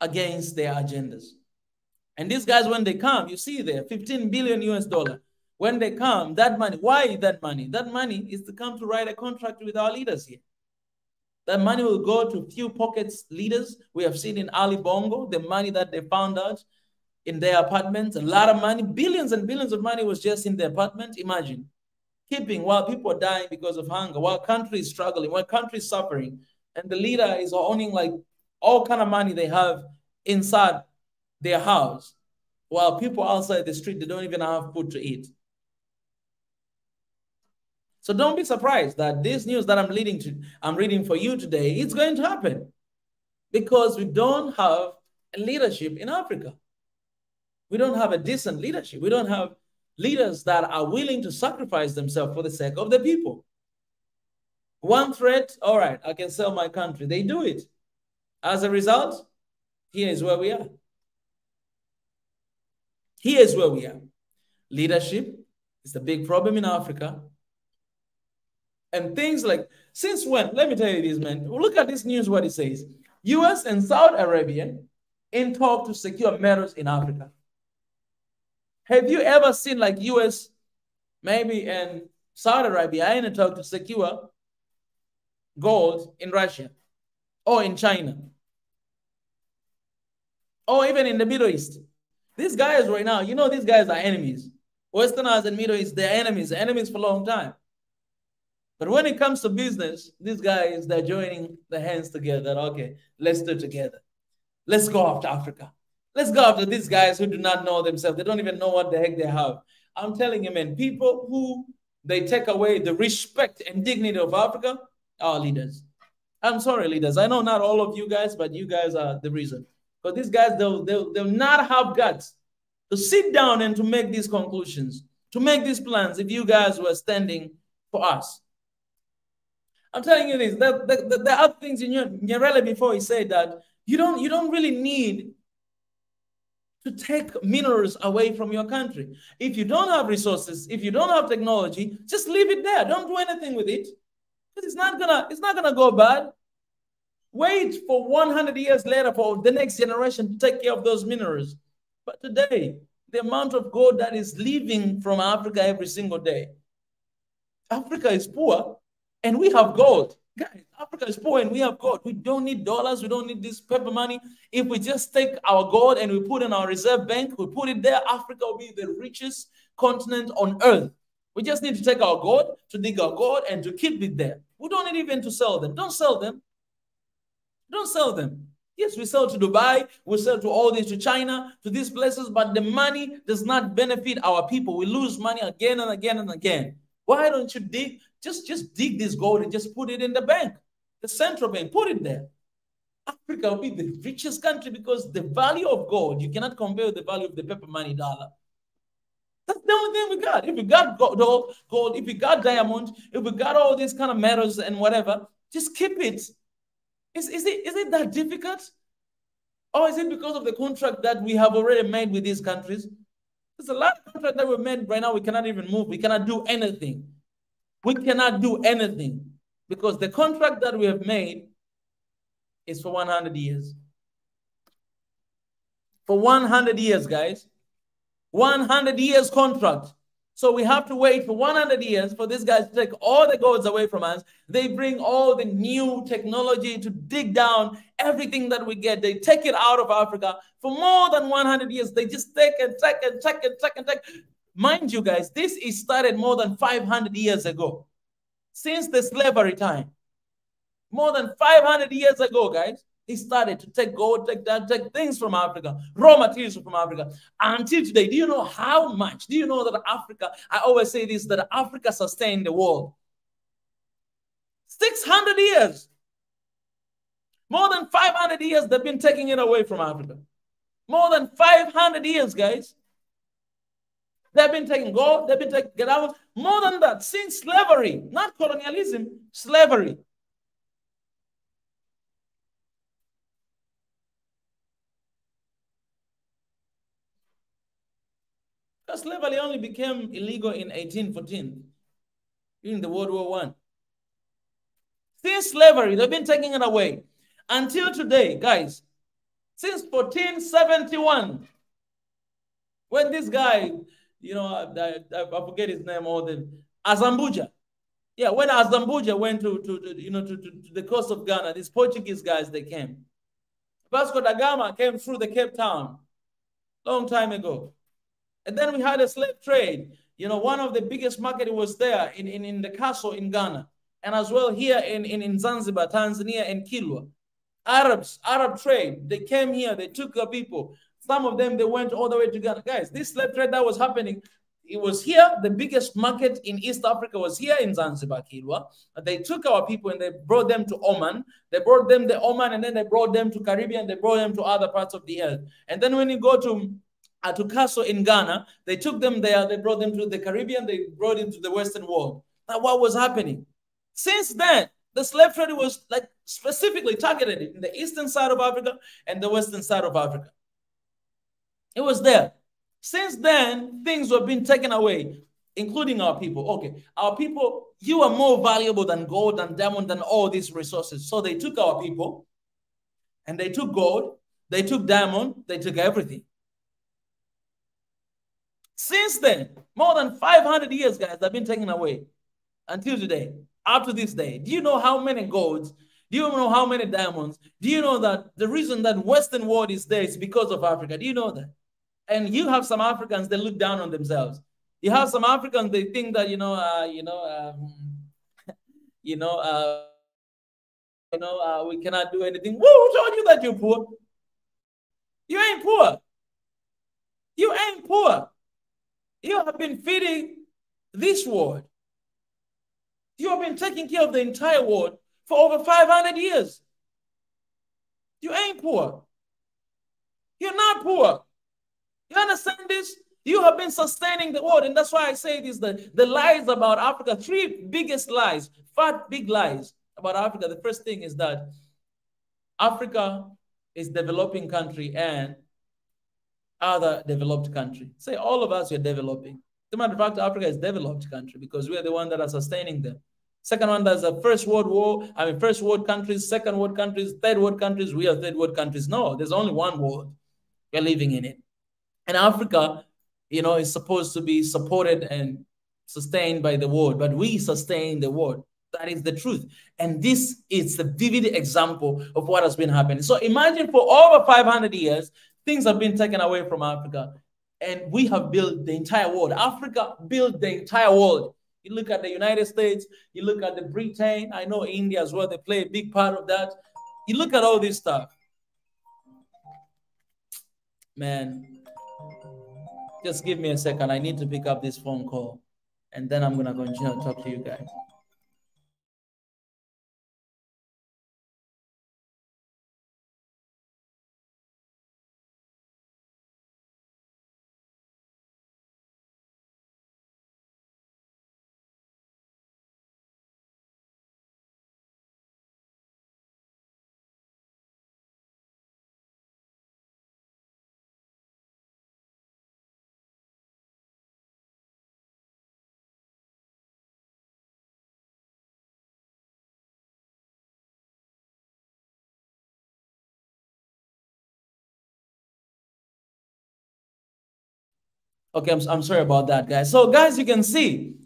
against their agendas. And these guys, when they come, you see there, 15 billion US dollar. When they come, that money, why that money? That money is to come to write a contract with our leaders here. That money will go to few pockets leaders. We have seen in Ali Bongo, the money that they found out in their apartments, a lot of money, billions and billions of money was just in the apartment. Imagine, keeping while people are dying because of hunger, while country is struggling, while country is suffering, and the leader is owning all kind of money they have inside their house, while people outside the street, they don't even have food to eat. So don't be surprised that this news that I'm reading for you today, it's going to happen because we don't have a leadership in Africa. We don't have a decent leadership. We don't have leaders that are willing to sacrifice themselves for the sake of the people. One threat, all right, I can sell my country. They do it. As a result, here is where we are. Here is where we are. Leadership is the big problem in Africa. And things like, since when? Let me tell you this, man. Look at this news, what it says. US and Saudi Arabia in talk to secure metals in Africa. Have you ever seen like US, maybe, and Saudi Arabia in a talk to secure gold in Russia or in China or even in the Middle East? These guys right now, you know, these guys are enemies. Westerners and Middle East, they're enemies for a long time. But when it comes to business, these guys, they're joining their hands together. Okay, let's do it together. Let's go after Africa. Let's go after these guys who do not know themselves. They don't even know what the heck they have. I'm telling you, man, people who they take away the respect and dignity of Africa are leaders. I'm sorry, leaders. I know not all of you guys, but you guys are the reason. But these guys, they'll not have guts to sit down and to make these conclusions, to make these plans if you guys were standing for us. I'm telling you this, there are things in Nyerere before he said that you don't really need to take minerals away from your country. If you don't have resources, if you don't have technology, just leave it there. Don't do anything with it. Because it's not gonna go bad. Wait for 100 years later for the next generation to take care of those minerals. But today, the amount of gold that is leaving from Africa every single day. Africa is poor and we have gold. Guys, Africa is poor and we have gold. We don't need dollars. We don't need this paper money. If we just take our gold and we put in our reserve bank, we put it there, Africa will be the richest continent on earth. We just need to take our gold, to dig our gold, and to keep it there. We don't need even to sell them. Don't sell them. Don't sell them. Yes, we sell to Dubai, we sell to all this, to China, to these places, but the money does not benefit our people. We lose money again and again and again. Why don't you dig? Just dig this gold and just put it in the bank, the central bank, put it there. Africa will be the richest country because the value of gold, you cannot compare with the value of the paper money dollar. That's the only thing we got. If we got gold, if we got diamond, if we got all these kind of metals and whatever, just keep it. Is it that difficult? Or is it because of the contract that we have already made with these countries? There's a lot of contract that we've made right now. We cannot even move. We cannot do anything. We cannot do anything because the contract that we have made is for 100 years. For 100 years, guys. 100 years contract. So we have to wait for 100 years for these guys to take all the golds away from us. They bring all the new technology to dig down everything that we get. They take it out of Africa for more than 100 years. They just take and take and take and take and take. Mind you, guys, this is started more than 500 years ago. Since the slavery time. More than 500 years ago, guys. He started to take gold, take things from Africa, raw materials from Africa. Until today, do you know how much? Do you know that Africa, I always say this, that Africa sustained the world? 600 years. More than 500 years, they've been taking it away from Africa. More than 500 years, guys. They've been taking gold, they've been taking diamonds. More than that, since slavery, not colonialism, slavery. Slavery only became illegal in 1814, during the World War I. Since slavery, they've been taking it away. Until today, guys, since 1471, when this guy, you know, I forget his name, or the Azambuja. Yeah, when Azambuja went to the coast of Ghana, these Portuguese guys, they came. Vasco da Gama came through the Cape Town long time ago. And then we had a slave trade. You know, one of the biggest market was there in the castle in Ghana. And as well here in Zanzibar, Tanzania, and Kilwa. Arab trade, they came here, they took the people. Some of them, they went all the way to Ghana. Guys, this slave trade that was happening, it was here. The biggest market in East Africa was here in Zanzibar, Kilwa. They took our people and they brought them to Oman. They brought them to Oman, and then they brought them to Caribbean. They brought them to other parts of the earth. And then when you go to Castle in Ghana, they took them there. They brought them to the Caribbean. They brought them to the Western world. Now, what was happening? Since then, the slave trade was like specifically targeted in the eastern side of Africa and the western side of Africa. It was there. Since then, things were being taken away, including our people. Okay, our people, you are more valuable than gold and diamond than all these resources. So they took our people, and they took gold, they took diamond, they took everything. Since then, more than 500 years, guys, have been taken away until today, up to this day. Do you know how many golds? Do you know how many diamonds? Do you know that the reason that Western world is there is because of Africa? Do you know that? And you have some Africans that look down on themselves. You have some Africans, they think that, we cannot do anything. Who told you that you're poor? You ain't poor. You ain't poor. You have been feeding this world. You have been taking care of the entire world for over 500 years. You ain't poor. You're not poor. You understand this? You have been sustaining the world. And that's why I say this, the lies about Africa, 3 biggest lies, 5 big lies about Africa. The first thing is that Africa is developing country and other developed country. Say all of us are developing. As a matter of fact, Africa is developed country because we are the one that are sustaining them. Second one, there's a first world countries, second world countries, third world countries. We are third world countries. No, there's only one world. We're living in it. And Africa, is supposed to be supported and sustained by the world, but we sustain the world. That is the truth. And this is the vivid example of what has been happening. So imagine for over 500 years, things have been taken away from Africa, and we have built the entire world. Africa built the entire world. You look at the United States, you look at the Britain, I know India as well, they play a big part of that. You look at all this stuff. Man, just give me a second. I need to pick up this phone call, and then I'm going to continue to talk to you guys. Okay, I'm sorry about that, guys. So, guys, you can see,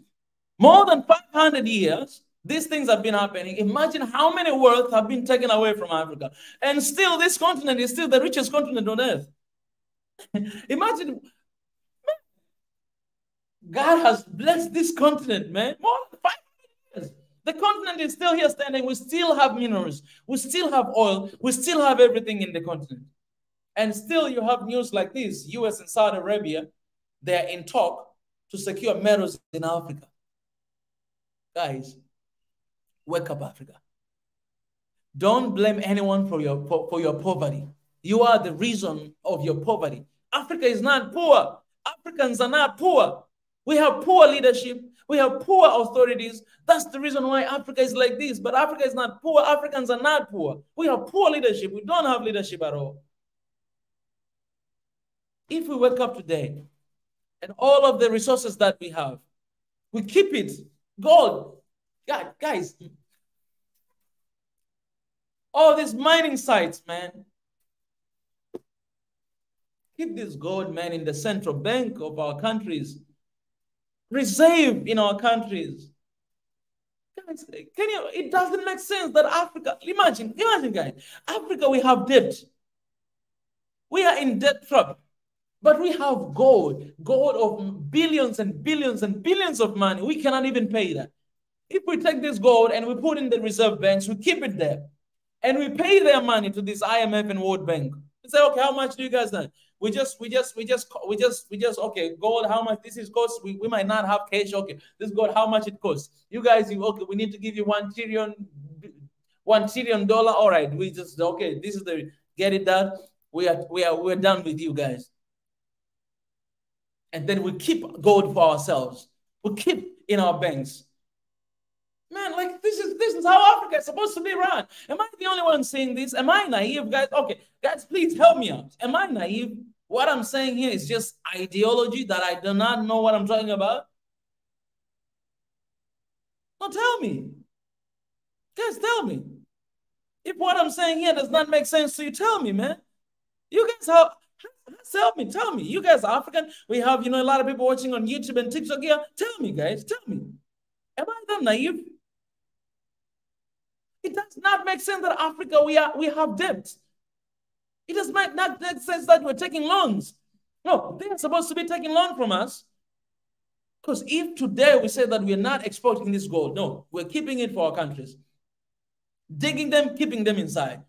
more than 500 years, these things have been happening. Imagine how many wealth have been taken away from Africa. And still, this continent is still the richest continent on earth. Imagine, God has blessed this continent, man. More than 500 years. The continent is still here standing. We still have minerals. We still have oil. We still have everything in the continent. And still, you have news like this. US and Saudi Arabia, they're in talk to secure metals in Africa. Guys, wake up, Africa. Don't blame anyone for your poverty. You are the reason of your poverty. Africa is not poor. Africans are not poor. We have poor leadership. We have poor authorities. That's the reason why Africa is like this. But Africa is not poor. Africans are not poor. We have poor leadership. We don't have leadership at all. If we wake up today, and all of the resources that we have, we keep it. Gold. God, guys, all these mining sites, man. Keep this gold, man, in the central bank of our countries. Reserve in our countries. Guys, it doesn't make sense that Africa, imagine, guys, Africa, we have debt. We are in debt trap. But we have gold of billions and billions and billions of money. We cannot even pay that. If we take this gold and we put in the reserve banks, we keep it there, and we pay their money to this IMF and World Bank. We say, okay, how much do you guys know? Okay, gold, how much this is cost? We might not have cash. Okay, this gold, how much it costs? You guys, okay, we need to give you $1 trillion. All right, we just, okay, this is the, get it done. We're done with you guys. And then we keep gold for ourselves. We keep in our banks. Man, like this is how Africa is supposed to be run. Am I the only one saying this? Am I naive, guys? Okay, guys, please help me out. Am I naive? What I'm saying here is just ideology that I do not know what I'm talking about. No, tell me. Guys, tell me. If what I'm saying here does not make sense to you, tell me, man. You guys help me. Tell me. You guys are African. We have, a lot of people watching on YouTube and TikTok here. Tell me, guys. Tell me. Am I that naive? It does not make sense that Africa, we have debt. It does not make sense that we're taking loans. No, they're supposed to be taking loan from us. Because if today we say that we're not exporting this gold, no, we're keeping it for our countries. Digging them, keeping them inside.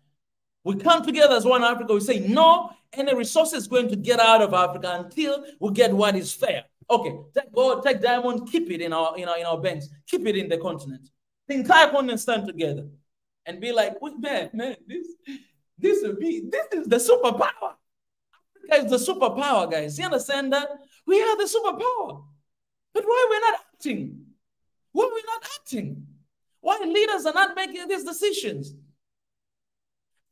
We come together as one Africa, we say, no, any resources going to get out of Africa until we get what is fair. Okay, take gold, take diamond, keep it in our banks, keep it in the continent. The entire continent stand together and be like, man, this is the superpower. Africa is the superpower, guys. You understand that? We are the superpower. But why we're not acting? Why we're not acting? Why leaders are not making these decisions?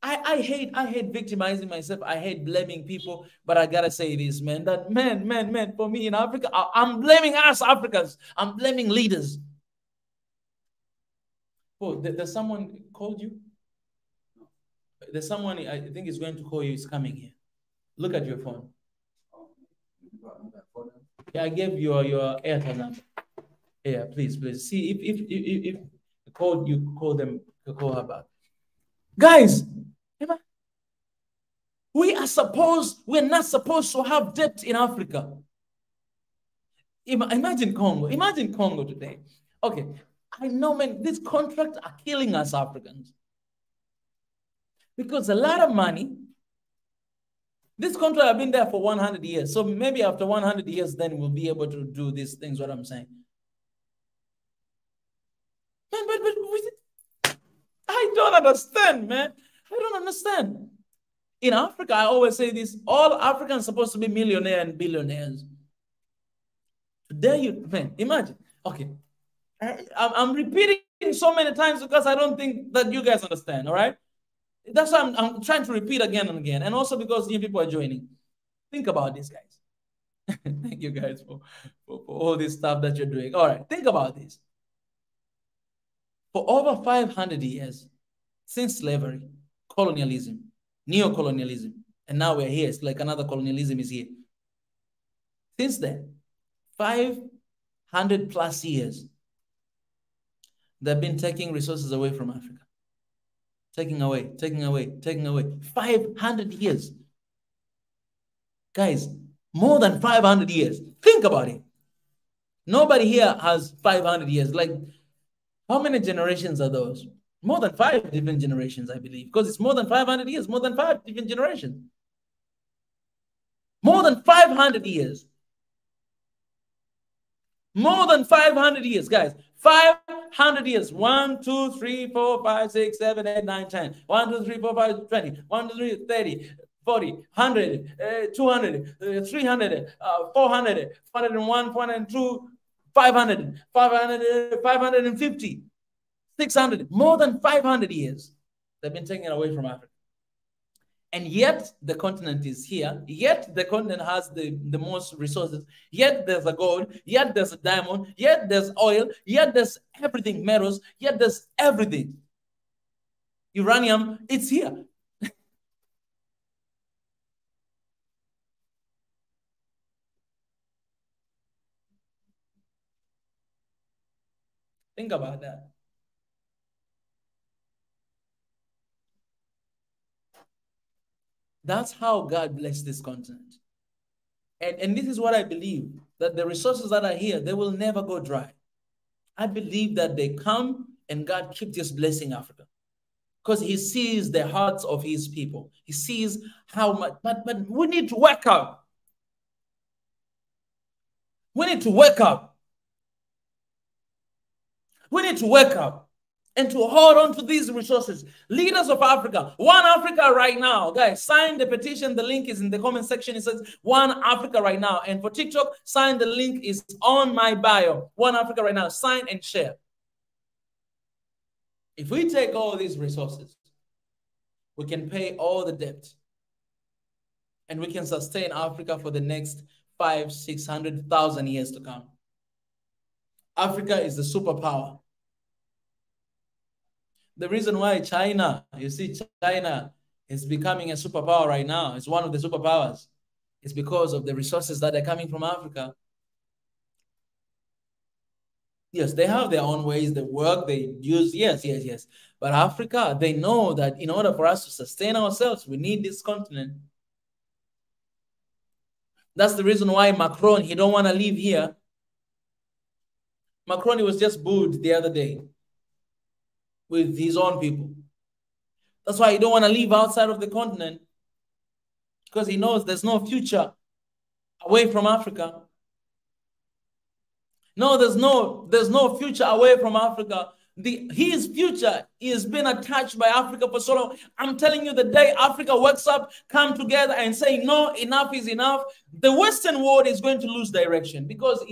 I hate victimizing myself. I hate blaming people, but I gotta say this, man. That man, for me in Africa, I'm blaming us Africans. I'm blaming leaders. Oh, there's someone called you? There's someone I think is going to call you, is coming here. Look at your phone. Yeah, I gave your Airtel number. Yeah, please. See if called you, call them, call her back. Guys, we're not supposed to have debt in Africa. Imagine Congo. Imagine Congo today. Okay, I know, man, these contracts are killing us Africans. Because a lot of money, this contract have been there for 100 years. So maybe after 100 years, then we'll be able to do these things, what I'm saying. Man, but I don't understand, man. I don't understand. In Africa, I always say this, all Africans are supposed to be millionaires and billionaires. Today, man, imagine. Okay, I'm repeating so many times because I don't think that you guys understand, all right? That's why I'm trying to repeat again and again. And also because new people are joining. Think about this, guys. Thank you guys for all this stuff that you're doing. All right, think about this. For over 500 years, since slavery, colonialism, neo-colonialism, and now we're here. It's like another colonialism is here. Since then, 500 plus years, they've been taking resources away from Africa. Taking away. 500 years. Guys, more than 500 years. Think about it. Nobody here has 500 years. Like, how many generations are those? More than 5 different generations, I believe. Because it's more than 500 years. More than 5 different generations. More than 500 years. More than 500 years, guys. 500 years. 1, 2, 3, 4, 5, 6, 7, 8, 9, 10. 1, 2, 3, 4, 5, 20. 1, 2, 3, 30, 40, 100, 200, 300, 400, 401, 402, 500, 550, 600. More than 500 years they've been taken away from Africa. And yet the continent is here. Yet the continent has the most resources. Yet there's a gold. Yet there's a diamond. Yet there's oil. Yet there's everything, metals. Yet there's everything. Uranium, it's here. Think about that. That's how God blessed this continent. And this is what I believe, that the resources that are here, they will never go dry. I believe that they come and God keeps just blessing Africa. because he sees the hearts of his people. He sees how much, but we need to wake up. We need to wake up. We need to wake up and to hold on to these resources. Leaders of Africa, One Africa right now. Guys, sign the petition. The link is in the comment section. It says One Africa right now. And for TikTok, sign the link is on my bio. One Africa right now. Sign and share. If we take all these resources, we can pay all the debt. And we can sustain Africa for the next 500,000-600,000 years to come. Africa is the superpower. The reason why China, you see, China is becoming a superpower right now. It's one of the superpowers. It's because of the resources that are coming from Africa. Yes, they have their own ways, they work, they use, yes. But Africa, they know that in order for us to sustain ourselves, we need this continent. That's the reason why Macron, he don't want to live here. Macron, he was just booed the other day with his own people. That's why he don't want to live outside of the continent, because he knows there's no future away from Africa. No, there's no future away from Africa. His future is being attached by Africa for so long. I'm telling you, the day Africa wakes up, come together and say, no, enough is enough, the Western world is going to lose direction, because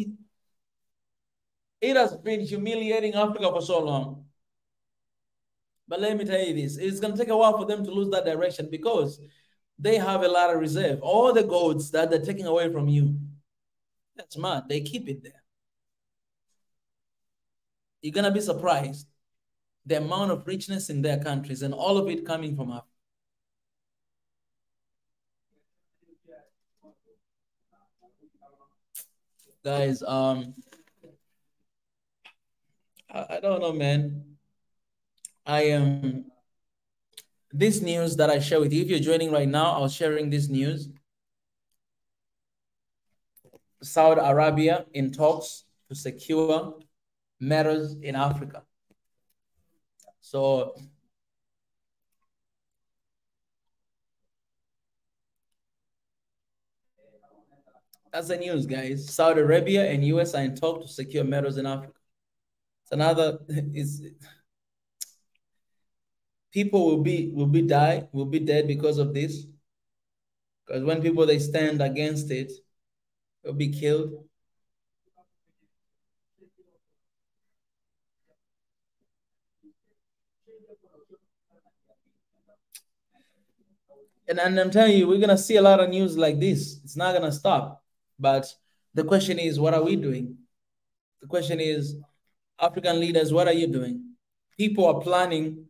it has been humiliating Africa for so long. But let me tell you this, it's going to take a while for them to lose that direction, because they have a lot of reserve. All the gold that they're taking away from you, that's mad. They keep it there. You're going to be surprised the amount of richness in their countries, and all of it coming from Africa. Guys, I don't know, man. This news that I share with you, if you're joining right now, I was sharing this news. Saudi Arabia in talks to secure metals in Africa. So that's the news, guys. Saudi Arabia and US are in talk to secure metals in Africa. It's another people will be dead because of this. Because when people they stand against it, they'll be killed. And I'm telling you, we're going to see a lot of news like this. It's not going to stop. But the question is, what are we doing? The question is, African leaders, what are you doing? People are planning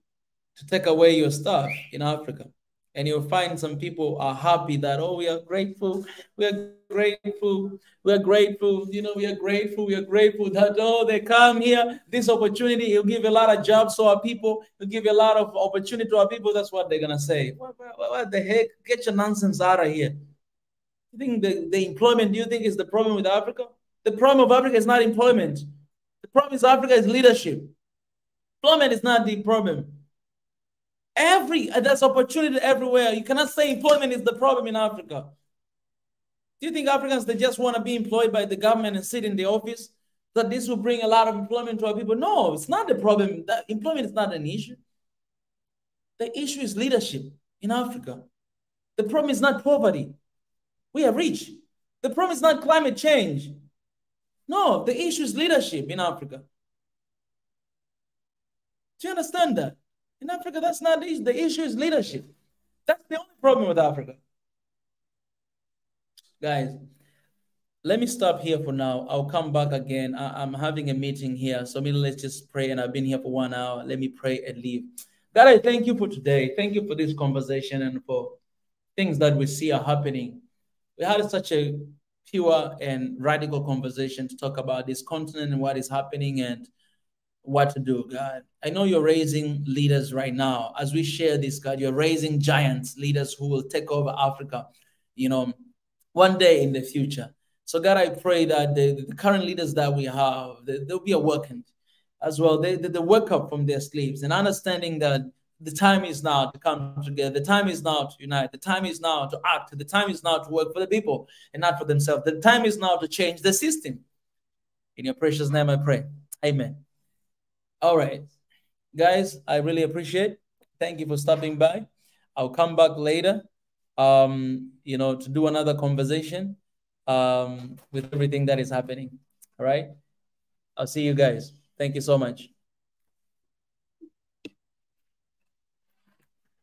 to take away your stuff in Africa. And you'll find some people are happy that, oh, we are grateful. We are grateful. We are grateful. You know, we are grateful. We are grateful that, oh, they come here. This opportunity, it'll give a lot of jobs to our people. It'll give a lot of opportunity to our people. That's what they're going to say. What the heck? Get your nonsense out of here. You think the employment, do you think is the problem with Africa? The problem of Africa is not employment. The problem is Africa is leadership. Employment is not the problem. There's opportunity everywhere. You cannot say employment is the problem in Africa. Do you think Africans, they just want to be employed by the government and sit in the office? That this will bring a lot of employment to our people? No, it's not the problem. Employment is not an issue. The issue is leadership in Africa. The problem is not poverty. We are rich. The problem is not climate change. No, the issue is leadership in Africa. Do you understand that? In Africa, that's not the issue. The issue is leadership. That's the only problem with Africa. Guys, let me stop here for now. I'll come back again. I'm having a meeting here. So let's just pray. And I've been here for 1 hour. Let me pray and leave. God, I thank you for today. Thank you for this conversation and for things that we see are happening. We had such a pure and radical conversation to talk about this continent and what is happening and what to do, God. I know you're raising leaders right now. As we share this, God, you're raising giants, leaders who will take over Africa, you know, one day in the future. So, God, I pray that the current leaders that we have, they'll be awakened as well. They wake up from their sleeps and understanding that the time is now to come together. The time is now to unite. The time is now to act. The time is now to work for the people and not for themselves. The time is now to change the system. In your precious name I pray. Amen. All right. Guys, I really appreciate. Thank you for stopping by. I'll come back later, to do another conversation with everything that is happening. All right. I'll see you guys. Thank you so much.